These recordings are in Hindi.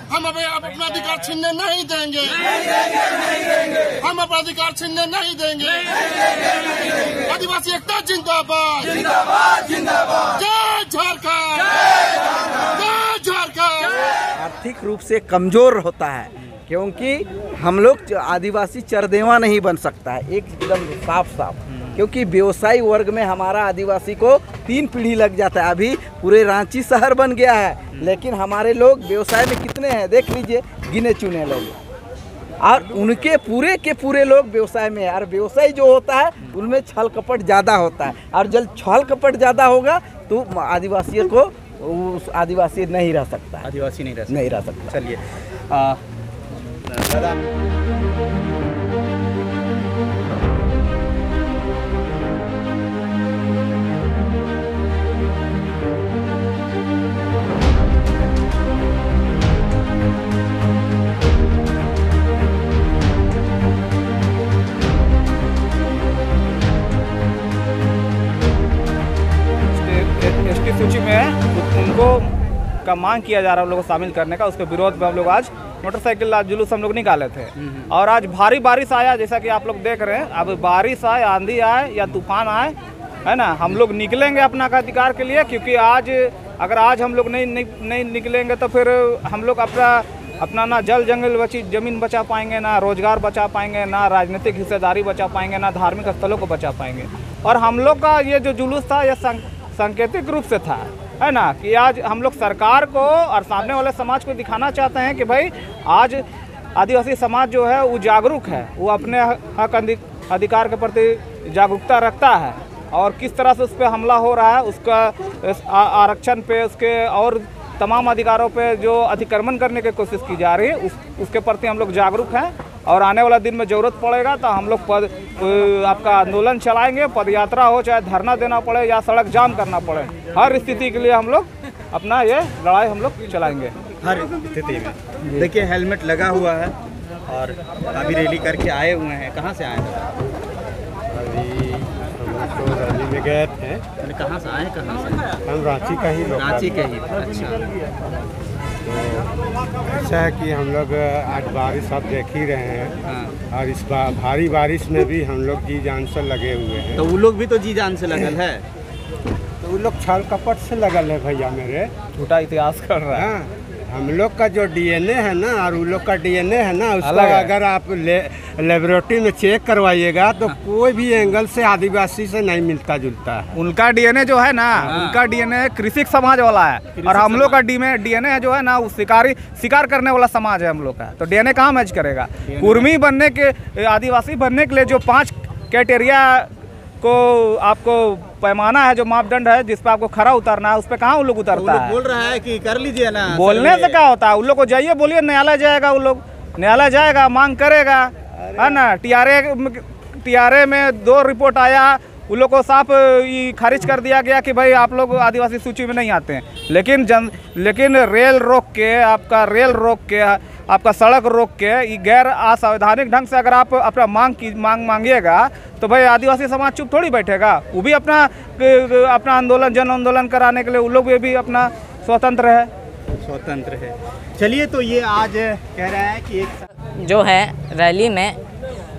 हम अपना अधिकार छीनने नहीं देंगे। हम अपना अधिकार छीनने नहीं देंगे। आदिवासी एकता जिंदाबाद। जय झारखंड। जय झारखंड। आर्थिक रूप से कमजोर होता है, क्योंकि हम लोग आदिवासी चरदेवा नहीं बन सकता है, एकदम साफ साफ। क्योंकि व्यवसायी वर्ग में हमारा आदिवासी को 3 पीढ़ी लग जाता है। अभी पूरे रांची शहर बन गया है, लेकिन हमारे लोग व्यवसाय में कितने हैं देख लीजिए, गिने चुने लोग। और उनके पूरे के पूरे लोग व्यवसाय में है। और व्यवसाय जो होता है उनमें छल कपट ज़्यादा होता है, और जब छल कपट ज़्यादा होगा तो आदिवासियों को आदिवासी नहीं रह सकता। आदिवासी नहीं रह सकता। चलिए दादा, एसटी सूची में उनको का मांग किया जा रहा है, उन लोगों को शामिल करने का। उसके विरोध में हम लोग आज मोटरसाइकिल जुलूस हम लोग निकाले थे। और आज भारी बारिश आया, जैसा कि आप लोग देख रहे हैं। अब बारिश आए, आंधी आए या तूफान आए, है ना, हम लोग निकलेंगे अपना अधिकार के लिए। क्योंकि आज अगर आज हम लोग नहीं निकलेंगे तो फिर हम लोग अपना ना जल जंगल जमीन बचा पाएंगे, ना रोजगार बचा पाएंगे, ना राजनीतिक हिस्सेदारी बचा पाएंगे, ना धार्मिक स्थलों को बचा पाएंगे। और हम लोग का ये जो जुलूस था यह सांकेतिक रूप से था, है ना, कि आज हम लोग सरकार को और सामने वाले समाज को दिखाना चाहते हैं कि भाई आज आदिवासी समाज जो है वो जागरूक है, वो अपने हक अधिकार के प्रति जागरूकता रखता है। और किस तरह से उस पर हमला हो रहा है, उसका आरक्षण पे, उसके और तमाम अधिकारों पे जो अतिक्रमण करने की कोशिश की जा रही है, उसके प्रति हम लोग जागरूक हैं। और आने वाला दिन में ज़रूरत पड़ेगा तो हम लोग आपका आंदोलन चलाएंगे, पदयात्रा हो, चाहे धरना देना पड़े या सड़क जाम करना पड़े, हर स्थिति के लिए हम लोग अपना ये लड़ाई हम लोग चलाएंगे हर स्थिति में। देखिए हेलमेट लगा हुआ है और अभी रैली करके आए हुए हैं। कहाँ से आए हैं? अभी हम तो रैली में गए थे। कहाँ से आए? कहाँ से? हम रांची का ही लोग। रांची के ही। अच्छा, ऐसा है कि हम लोग आज बारिश आप देख ही रहे हैं। और इस भारी बारिश में भी हम लोग जी जान से लगे हुए हैं। तो वो लोग भी तो जी जान से लगल है। तो वो लोग छल कपट से लगल है भैया, मेरे झूठा इतिहास कर रहा है। हम लोग का जो डीएनए है ना और उन लोग का डीएनए है ना, उसका अगर आप लेबोरेटरी में चेक करवाइएगा तो कोई भी एंगल से आदिवासी से नहीं मिलता जुलता है। उनका डीएनए जो है ना, उनका डीएनए कृषि समाज वाला है, और हम लोग का डीएनए जो है ना वो शिकार करने वाला समाज है हम लोग का। तो डीएनए कहाँ मैच करेगा? कुर्मी बनने के, आदिवासी बनने के लिए जो 5 क्राइटेरिया को आपको पैमाना है, जो मापदंड है जिस पे आपको खरा उतरना है, उस पे कहाँ उन लोग उतरता है? बोल रहा है कि कर लीजिए ना। बोलने से क्या होता है? उन लोग को जाइए, बोलिए, न्यायालय जाएगा, उन लोग न्यायालय जाएगा, मांग करेगा, है ना। टीआरए में 2 रिपोर्ट आया, उन लोग को साफ खारिज कर दिया गया कि भाई आप लोग आदिवासी सूची में नहीं आते हैं। लेकिन रेल रोक के, आपका सड़क रोक के, गैर असंवैधानिक ढंग से अगर आप अपना मांगिएगा तो भाई आदिवासी समाज चुप थोड़ी बैठेगा। वो भी अपना आंदोलन, जन आंदोलन कराने के लिए वो लोग भी अपना स्वतंत्र है। चलिए, तो ये आज कह रहा है कि एक जो है रैली में,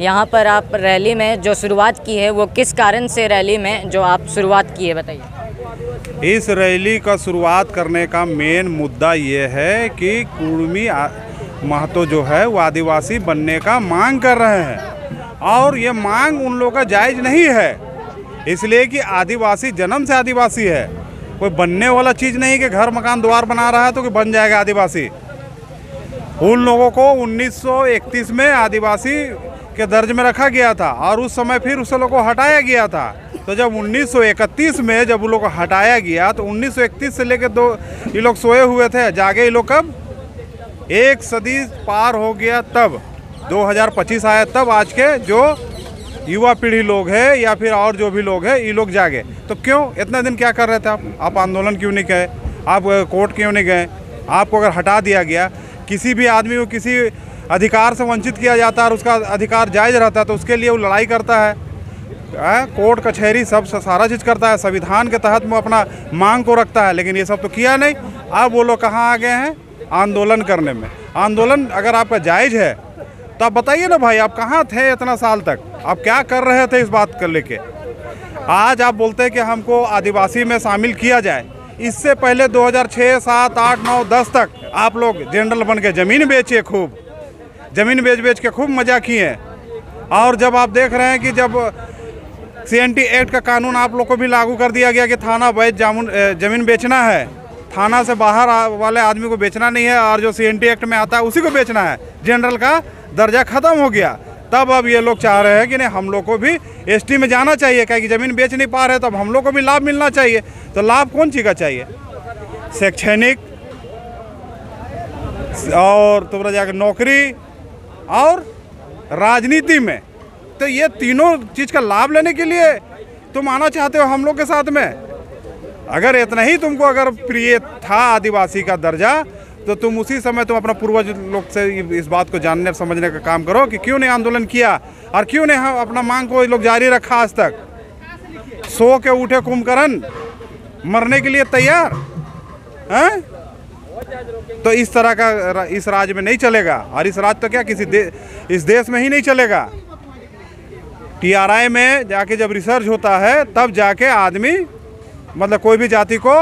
यहाँ पर आप रैली में जो शुरुआत की है वो किस कारण से रैली में जो आप शुरुआत की है बताइए। इस रैली का शुरुआत करने का मेन मुद्दा ये है कि कुर्मी महतो जो है वो आदिवासी बनने का मांग कर रहे हैं, और ये मांग उन लोगों का जायज़ नहीं है। इसलिए कि आदिवासी जन्म से आदिवासी है, कोई बनने वाला चीज़ नहीं कि घर मकान द्वार बना रहा है तो कि बन जाएगा आदिवासी। उन लोगों को 1931 में आदिवासी के दर्ज में रखा गया था, और उस समय फिर उस लोगों को हटाया गया था। तो जब 1931 में जब उन लोगों को हटाया गया तो 1931 से लेकर ये लोग सोए हुए थे, जागे ये लोग कब? 1 सदी पार हो गया तब 2025 आया, तब आज के जो युवा पीढ़ी लोग है या फिर और जो भी लोग हैं ये लोग जागे। तो क्यों इतना दिन क्या कर रहे थे आप आंदोलन क्यों नहीं गए? आप कोर्ट क्यों नहीं गए? आपको अगर हटा दिया गया, किसी भी आदमी को किसी अधिकार से वंचित किया जाता है और उसका अधिकार जायज़ रहता है तो उसके लिए वो लड़ाई करता है, कोर्ट कचहरी सब सारा चीज़ करता है, संविधान के तहत वो अपना मांग को रखता है। लेकिन ये सब तो किया नहीं। अब वो लोग कहाँ आ गए हैं? आंदोलन करने में। आंदोलन अगर आपका जायज़ है तो आप बताइए ना भाई, आप कहाँ थे इतना साल तक? आप क्या कर रहे थे इस बात को लेके? आज आप बोलते हैं कि हमको आदिवासी में शामिल किया जाए। इससे पहले 2006, 7, 8, 9, 10 तक आप लोग जनरल बन के ज़मीन बेचे, खूब ज़मीन बेच के खूब मज़ा किए। और जब आप देख रहे हैं कि जब CNT एक्ट का कानून आप लोग को भी लागू कर दिया गया कि थाना बैच ज़मीन बेचना है, थाना से बाहर वाले आदमी को बेचना नहीं है, और जो CNT एक्ट में आता है उसी को बेचना है, जनरल का दर्जा ख़त्म हो गया। तब अब ये लोग चाह रहे हैं कि नहीं, हम लोग को भी ST में जाना चाहिए, क्या कि ज़मीन बेच नहीं पा रहे, तब हम लोग को भी लाभ मिलना चाहिए। तो लाभ कौन चीज़ का चाहिए? शैक्षणिक और तुम्हारा जाकर नौकरी और राजनीति में। तो ये तीनों चीज़ का लाभ लेने के लिए तुम आना चाहते हो हम लोग के साथ में? अगर इतना ही तुमको अगर प्रिय था आदिवासी का दर्जा, तो तुम उसी समय तुम अपना पूर्वज लोग से इस बात को जानने समझने का काम करो कि क्यों नहीं आंदोलन किया और क्यों नहीं हम अपना मांग को लोग जारी रखा आज तक। सो के उठे कुंभकर्ण, मरने के लिए तैयार हैं? तो इस तरह का इस राज्य में नहीं चलेगा। और इस राज्य तो क्या इस देश में ही नहीं चलेगा। TRI में जाके जब रिसर्च होता है तब जाके आदमी, मतलब कोई भी जाति को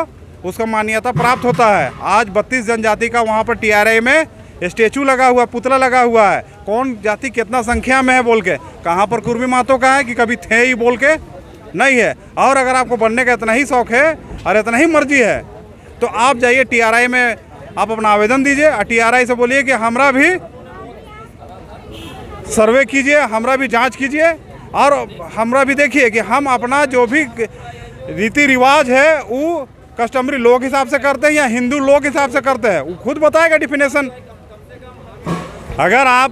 उसका मान्यता प्राप्त होता है। आज 32 जनजाति का वहाँ पर TRI में स्टेचू लगा हुआ, पुतला लगा हुआ है। कौन जाति कितना संख्या में है बोल के, कहाँ पर कुर्मी मातों का है कि कभी थे ही बोल के नहीं है। और अगर आपको बनने का इतना ही शौक़ है और इतना ही मर्जी है तो आप जाइए TRI में, आप अपना आवेदन दीजिए और TRI से बोलिए कि हमरा भी सर्वे कीजिए, हमरा भी जांच कीजिए और हमरा भी देखिए कि हम अपना जो भी रीति रिवाज है वो कस्टमरी लोग के हिसाब से करते हैं या हिंदू लोग के हिसाब से करते हैं, वो खुद बताएगा डिफिनेशन। अगर आप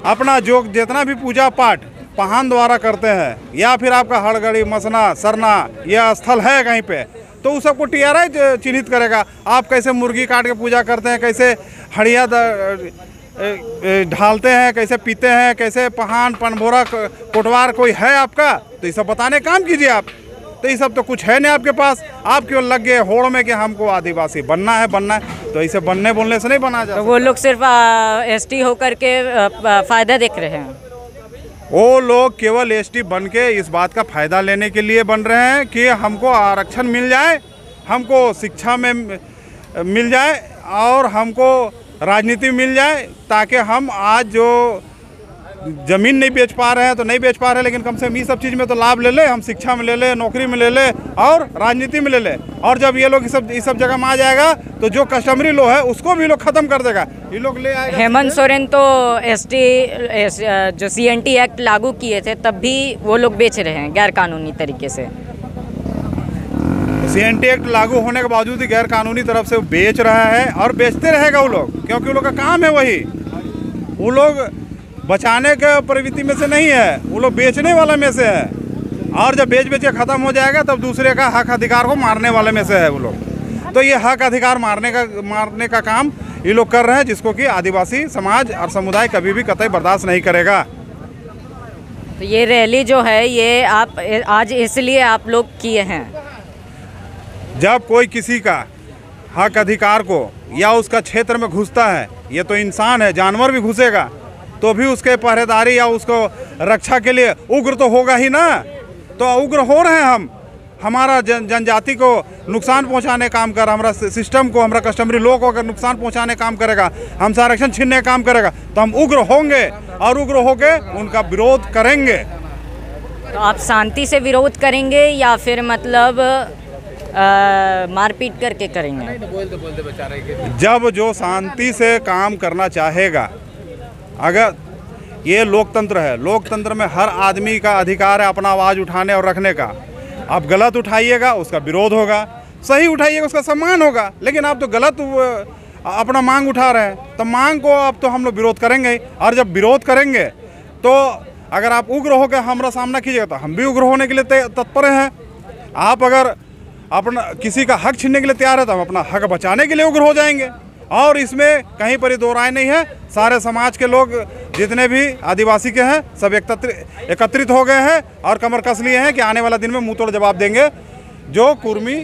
अपना जो जितना भी पूजा पाठ पहान द्वारा करते हैं या फिर आपका हड़गड़ी, मसना, सरना यह स्थल है कहीं पे, तो उस सबको TRI चिन्हित करेगा। आप कैसे मुर्गी काट के पूजा करते हैं, कैसे हड़िया ढालते हैं, कैसे पीते हैं, कैसे पहान, पनभोरा, कोटवार कोई है आपका, तो ये सब बताने काम कीजिए आप। तो ये सब तो कुछ है नहीं आपके पास। आप क्यों लग गए होड़ में कि हमको आदिवासी बनना है? तो इसे बनने बोलने से नहीं बना जाता। तो वो लोग सिर्फ ST होकर के फ़ायदा देख रहे हैं। वो लोग केवल ST बन के इस बात का फ़ायदा लेने के लिए बन रहे हैं कि हमको आरक्षण मिल जाए, हमको शिक्षा में मिल जाए और हमको राजनीति मिल जाए, ताकि हम आज जो ज़मीन नहीं बेच पा रहे हैं तो नहीं बेच पा रहे हैं, लेकिन कम से कम ये सब चीज़ में तो लाभ ले ले, हम शिक्षा में ले ले, नौकरी में ले ले और राजनीति में ले ले। और जब ये लोग इस सब जगह में आ जाएगा तो जो कस्टमरी लो है उसको भी लोग ख़त्म कर देगा, ये लोग ले आएगा। हेमंत सोरेन तो ST जो CNT एक्ट लागू किए थे तब भी वो लोग बेच रहे हैं गैर कानूनी तरीके से। CNT एक्ट लागू होने के बावजूद ही गैर कानूनी तरफ से वो बेच रहा है और बेचते रहेगा वो लोग, क्योंकि वो लोग का काम है वही। वो लोग बचाने के प्रवृत्ति में से नहीं है, वो लोग बेचने वाला में से है। और जब बेच के ख़त्म हो जाएगा तब दूसरे का हक अधिकार को मारने वाले में से है वो लोग। तो ये हक अधिकार मारने का काम ये लोग कर रहे हैं, जिसको कि आदिवासी समाज और समुदाय कभी भी कतई बर्दाश्त नहीं करेगा। तो ये रैली जो है ये आप आज इसलिए आप लोग किए हैं? जब कोई किसी का हक अधिकार को या उसका क्षेत्र में घुसता है, ये तो इंसान है, जानवर भी घुसेगा तो भी उसके पहरेदारी या उसको रक्षा के लिए उग्र तो होगा ही ना। तो उग्र हो रहे हैं हम, हमारा जनजाति को नुकसान पहुंचाने काम कर, हमारा सिस्टम को, हमारा कस्टमरी लोग को अगर नुकसान पहुंचाने काम करेगा, हमसे आरक्षण छीनने काम करेगा, तो हम उग्र होंगे और उग्र होके उनका विरोध करेंगे। तो आप शांति से विरोध करेंगे या फिर मतलब मारपीट करके करेंगे? जब जो शांति से काम करना चाहेगा, अगर ये लोकतंत्र है, लोकतंत्र में हर आदमी का अधिकार है अपना आवाज़ उठाने और रखने का। आप गलत उठाइएगा उसका विरोध होगा, सही उठाइएगा उसका सम्मान होगा। लेकिन आप तो गलत अपना मांग उठा रहे हैं, तो मांग को अब तो हम लोग विरोध करेंगे। और जब विरोध करेंगे तो अगर आप उग्र होकर हमारा सामना कीजिएगा तो हम भी उग्र होने के लिए तत्पर हैं। आप अगर अपना किसी का हक छीनने के लिए तैयार है तो हम अपना हक बचाने के लिए उग्र हो जाएंगे। और इसमें कहीं पर ही दो राय नहीं है। सारे समाज के लोग जितने भी आदिवासी के हैं सब एकत्रित हो गए हैं और कमर कस लिए हैं कि आने वाला दिन में मुंह तोड़ जवाब देंगे जो कुर्मी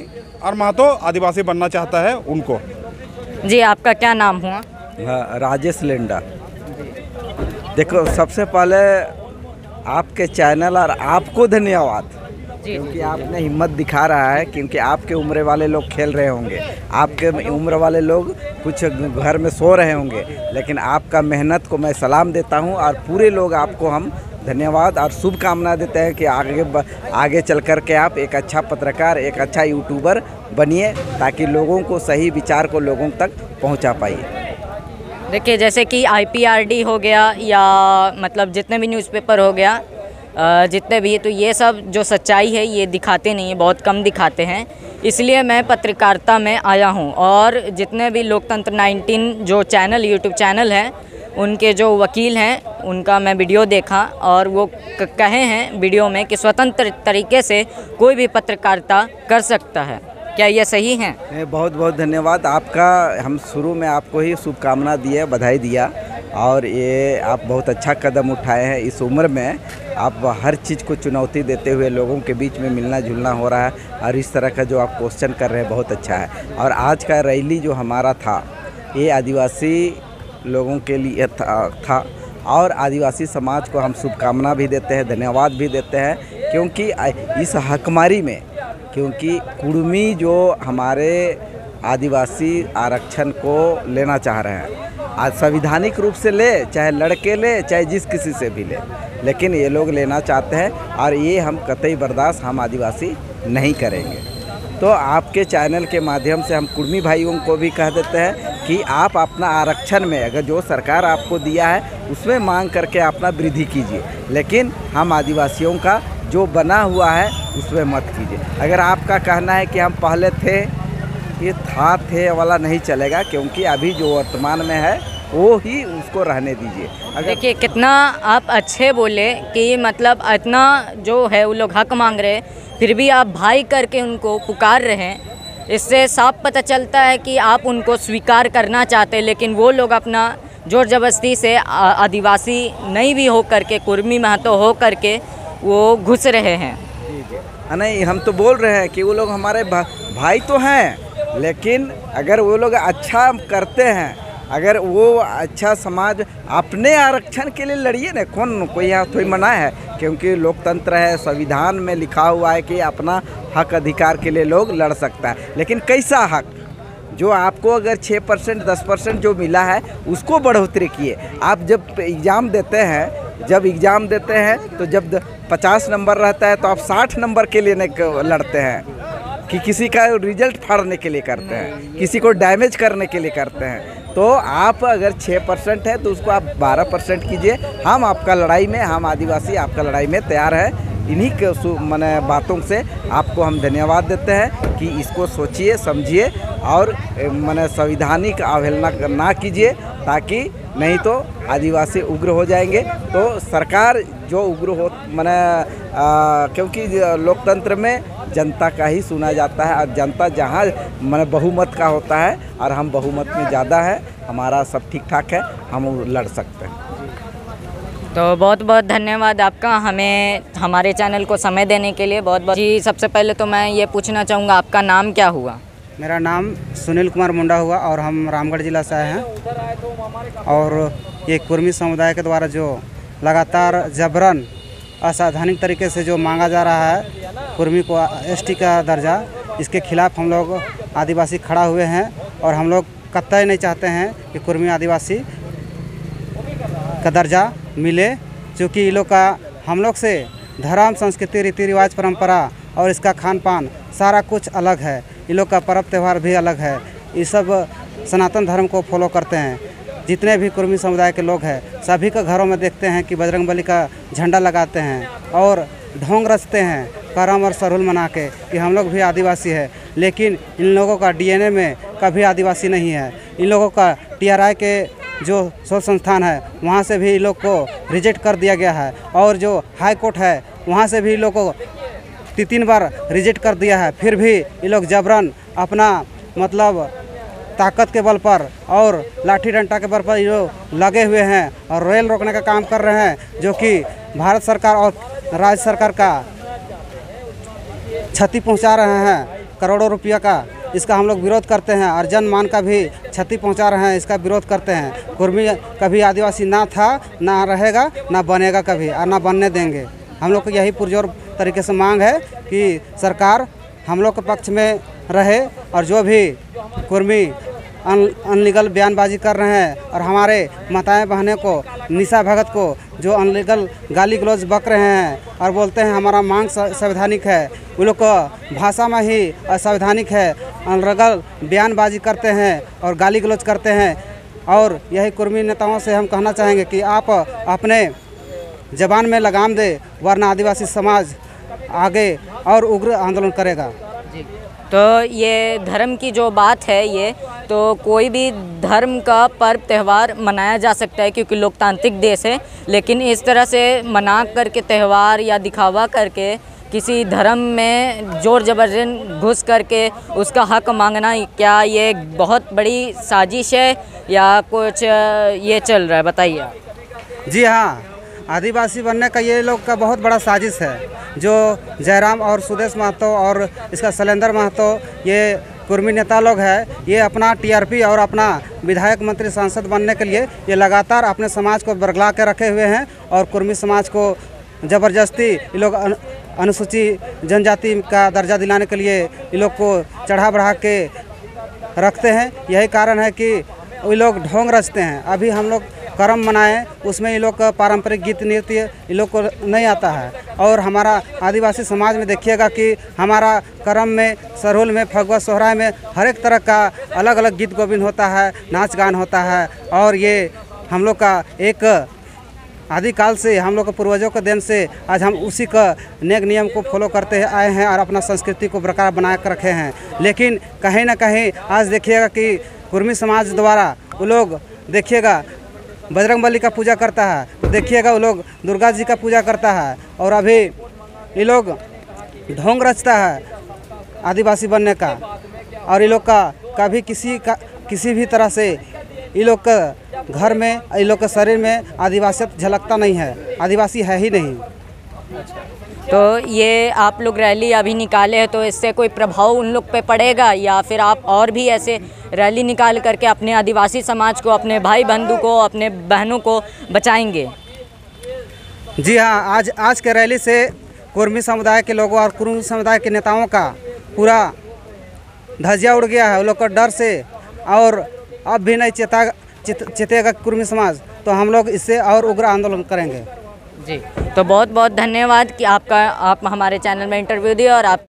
और महतो आदिवासी बनना चाहता है उनको। जी, आपका क्या नाम हुआ? हाँ, राजेश लेंडा। देखो, सबसे पहले आपके चैनल और आपको धन्यवाद, क्योंकि आपने हिम्मत दिखा रहा है, क्योंकि आपके उम्र वाले लोग खेल रहे होंगे, आपके उम्र वाले लोग कुछ घर में सो रहे होंगे, लेकिन आपका मेहनत को मैं सलाम देता हूं और पूरे लोग आपको हम धन्यवाद और शुभकामना देते हैं कि आगे चल कर के आप एक अच्छा पत्रकार, एक अच्छा यूट्यूबर बनिए, ताकि लोगों को सही विचार को लोगों तक पहुंचा पाइए। देखिए, जैसे कि IPRD हो गया या मतलब जितने भी न्यूज़पेपर हो गया, जितने भी, तो ये सब जो सच्चाई है ये दिखाते नहीं है, बहुत कम दिखाते हैं। इसलिए मैं पत्रकारिता में आया हूँ और जितने भी लोकतंत्र 19 जो चैनल, यूट्यूब चैनल है, उनके जो वकील हैं उनका मैं वीडियो देखा और वो कहे हैं वीडियो में कि स्वतंत्र तरीके से कोई भी पत्रकारिता कर सकता है। क्या ये सही है? बहुत बहुत धन्यवाद आपका। हम शुरू में आपको ही शुभकामना दिए, बधाई दिया, और ये आप बहुत अच्छा कदम उठाए हैं। इस उम्र में आप हर चीज़ को चुनौती देते हुए लोगों के बीच में मिलना जुलना हो रहा है, और इस तरह का जो आप क्वेश्चन कर रहे हैं बहुत अच्छा है। और आज का रैली जो हमारा था, ये आदिवासी लोगों के लिए था और आदिवासी समाज को हम शुभकामना भी देते हैं, धन्यवाद भी देते हैं, क्योंकि इस हकमारी में, क्योंकि कुर्मी जो हमारे आदिवासी आरक्षण को लेना चाह रहे हैं, आज संवैधानिक रूप से ले, चाहे लड़के ले, चाहे जिस किसी से भी ले, लेकिन ये लोग लेना चाहते हैं और ये हम कतई बर्दाश्त हम आदिवासी नहीं करेंगे। तो आपके चैनल के माध्यम से हम कुर्मी भाइयों को भी कह देते हैं कि आप अपना आरक्षण में, अगर जो सरकार आपको दिया है उसमें मांग करके अपना वृद्धि कीजिए, लेकिन हम आदिवासियों का जो बना हुआ है उसमें मत कीजिए। अगर आपका कहना है कि हम पहले थे, ये थे वाला नहीं चलेगा, क्योंकि अभी जो वर्तमान में है वो ही उसको रहने दीजिए। देखिए, कितना आप अच्छे बोले कि मतलब इतना जो है वो लोग हक मांग रहे हैं, फिर भी आप भाई करके उनको पुकार रहे हैं। इससे साफ पता चलता है कि आप उनको स्वीकार करना चाहते हैं, लेकिन वो लोग अपना जोर ज़बरदस्ती से आदिवासी नहीं भी हो करके, कुर्मी महतो हो करके वो घुस रहे हैं। नहीं, हम तो बोल रहे हैं कि वो लोग हमारे भाई तो हैं, लेकिन अगर वो लोग अच्छा करते हैं, अगर वो अच्छा समाज, अपने आरक्षण के लिए लड़िए ना, कौन कोई यहाँ थोड़ी मना है, क्योंकि लोकतंत्र है, संविधान में लिखा हुआ है कि अपना हक अधिकार के लिए लोग लड़ सकता है। लेकिन कैसा हक? जो आपको अगर 6% 10% जो मिला है उसको बढ़ोतरी किए। आप जब एग्ज़ाम देते हैं, तो जब 50 नंबर रहता है तो आप 60 नंबर के लिए नहीं लड़ते हैं कि किसी का रिजल्ट फाड़ने के लिए करते हैं, किसी को डैमेज करने के लिए करते हैं। तो आप अगर 6% है तो उसको आप 12% कीजिए। हम आपका लड़ाई में, हम आदिवासी आपका लड़ाई में तैयार है। इन्हीं के माने बातों से आपको हम धन्यवाद देते हैं कि इसको सोचिए, समझिए और माने संवैधानिक अवहेलना ना कीजिए, ताकि नहीं तो आदिवासी उग्र हो जाएंगे। तो सरकार जो उग्र हो माने क्योंकि लोकतंत्र में जनता का ही सुना जाता है, और जनता जहाँ माने बहुमत का होता है और हम बहुमत में ज़्यादा है, हमारा सब ठीक ठाक है, हम लड़ सकते हैं। तो बहुत बहुत धन्यवाद आपका, हमें हमारे चैनल को समय देने के लिए बहुत बहुत। जी, सबसे पहले तो मैं ये पूछना चाहूँगा, आपका नाम क्या हुआ? मेरा नाम सुनील कुमार मुंडा हुआ और हम रामगढ़ जिला से आए हैं। और ये कुर्मी समुदाय के द्वारा जो लगातार जबरन असंवैधानिक तरीके से जो मांगा जा रहा है कुर्मी को ST का दर्जा, इसके खिलाफ़ हम लोग आदिवासी खड़ा हुए हैं। और हम लोग कतई नहीं चाहते हैं कि कुर्मी आदिवासी का दर्जा मिले, क्योंकि ये लोग का हम लोग से धर्म, संस्कृति, रीति रिवाज, परंपरा और इसका खान पान सारा कुछ अलग है। ये लोग का पर्व त्यौहार भी अलग है। ये सब सनातन धर्म को फॉलो करते हैं। जितने भी कुर्मी समुदाय के लोग हैं सभी के घरों में देखते हैं कि बजरंगबली का झंडा लगाते हैं और ढोंग रचते हैं करम और सरुल मना के कि हम लोग भी आदिवासी है। लेकिन इन लोगों का DNA में कभी आदिवासी नहीं है। इन लोगों का TRI के जो शोध संस्थान है वहाँ से भी इन लोग को रिजेक्ट कर दिया गया है, और जो हाई कोर्ट है वहाँ से भी इन लोग को 3 बार रिजेक्ट कर दिया है। फिर भी ये लोग जबरन अपना मतलब ताकत के बल पर और लाठी डंडा के बल पर ये लोग लगे हुए हैं और रेल रोकने का काम कर रहे हैं, जो कि भारत सरकार और राज्य सरकार का क्षति पहुंचा रहे हैं। करोड़ों रुपया का, इसका हम लोग विरोध करते हैं और जन मान का भी क्षति पहुंचा रहे हैं, इसका विरोध करते हैं। कुर्मी कभी आदिवासी ना था, ना रहेगा, ना बनेगा कभी और ना बनने देंगे। हम लोग को यही पुरजोर तरीके से मांग है कि सरकार हम लोग के पक्ष में रहे और जो भी कुर्मी अनलीगल बयानबाजी कर रहे हैं और हमारे माताएं बहनें को, निशा भगत को जो अनलीगल गाली गलौज बक रहे हैं और बोलते हैं हमारा मांग संवैधानिक है, वो लोग को भाषा में ही असंवैधानिक है, अनलीगल बयानबाजी करते हैं और गाली गलौज करते हैं। और यही कुर्मी नेताओं से हम कहना चाहेंगे कि आप अपने जबान में लगाम दे, वरना आदिवासी समाज आगे और उग्र आंदोलन करेगा। तो ये धर्म की जो बात है, ये तो कोई भी धर्म का पर्व त्यौहार मनाया जा सकता है क्योंकि लोकतांत्रिक देश है, लेकिन इस तरह से मना करके त्यौहार या दिखावा करके किसी धर्म में जोर जबरदस्ती घुस करके उसका हक मांगना, क्या ये बहुत बड़ी साजिश है या कुछ ये चल रहा है, बताइए आप। जी हाँ, आदिवासी बनने का ये लोग का बहुत बड़ा साजिश है। जो जयराम और सुदेश महतो और इसका शैलेंद्र महतो, ये कुर्मी नेता लोग हैं, ये अपना टीआरपी और अपना विधायक मंत्री सांसद बनने के लिए ये लगातार अपने समाज को बरगला के रखे हुए हैं और कुर्मी समाज को ज़बरदस्ती ये लोग अनुसूची जनजाति का दर्जा दिलाने के लिए ये लोग को चढ़ा बढ़ा के रखते हैं। यही कारण है कि ये लोग ढोंग रचते हैं। अभी हम लोग कर्म मनाएं, उसमें ये लोग का पारंपरिक गीत नृत्य ये लोग को नहीं आता है। और हमारा आदिवासी समाज में देखिएगा कि हमारा कर्म में, सरहुल में, फगुआ सोहराय में हर एक तरह का अलग अलग गीत गोविंद होता है, नाच गान होता है। और ये हम लोग का एक आदिकाल से, हम लोग के पूर्वजों के देन से आज हम उसी का नेक नियम को फॉलो करते आए हैं और अपना संस्कृति को बरकरार बना कर रखे हैं। लेकिन कहीं ना कहीं आज देखिएगा कि कुर्मी समाज द्वारा वो लोग देखिएगा बजरंगबली का पूजा करता है, देखिएगा वो लोग दुर्गा जी का पूजा करता है। और अभी ये लोग ढोंग रचता है आदिवासी बनने का, और ये लोग का कभी किसी भी तरह से ये लोग का घर में, ये लोग के शरीर में आदिवासियत झलकता नहीं है, आदिवासी है ही नहीं। तो ये आप लोग रैली अभी निकाले हैं, तो इससे कोई प्रभाव उन लोग पे पड़ेगा या फिर आप और भी ऐसे रैली निकाल करके अपने आदिवासी समाज को, अपने भाई बंधु को, अपने बहनों को बचाएंगे? जी हाँ, आज के रैली से कुर्मी समुदाय के लोगों और कुर्मी समुदाय के नेताओं का पूरा धज्जिया उड़ गया है, वो लोग का डर से। और अब भी नहीं चेतेगा कुर्मी समाज, तो हम लोग इससे और उग्र आंदोलन करेंगे। जी, तो बहुत बहुत धन्यवाद कि आप हमारे चैनल में इंटरव्यू दिया और आप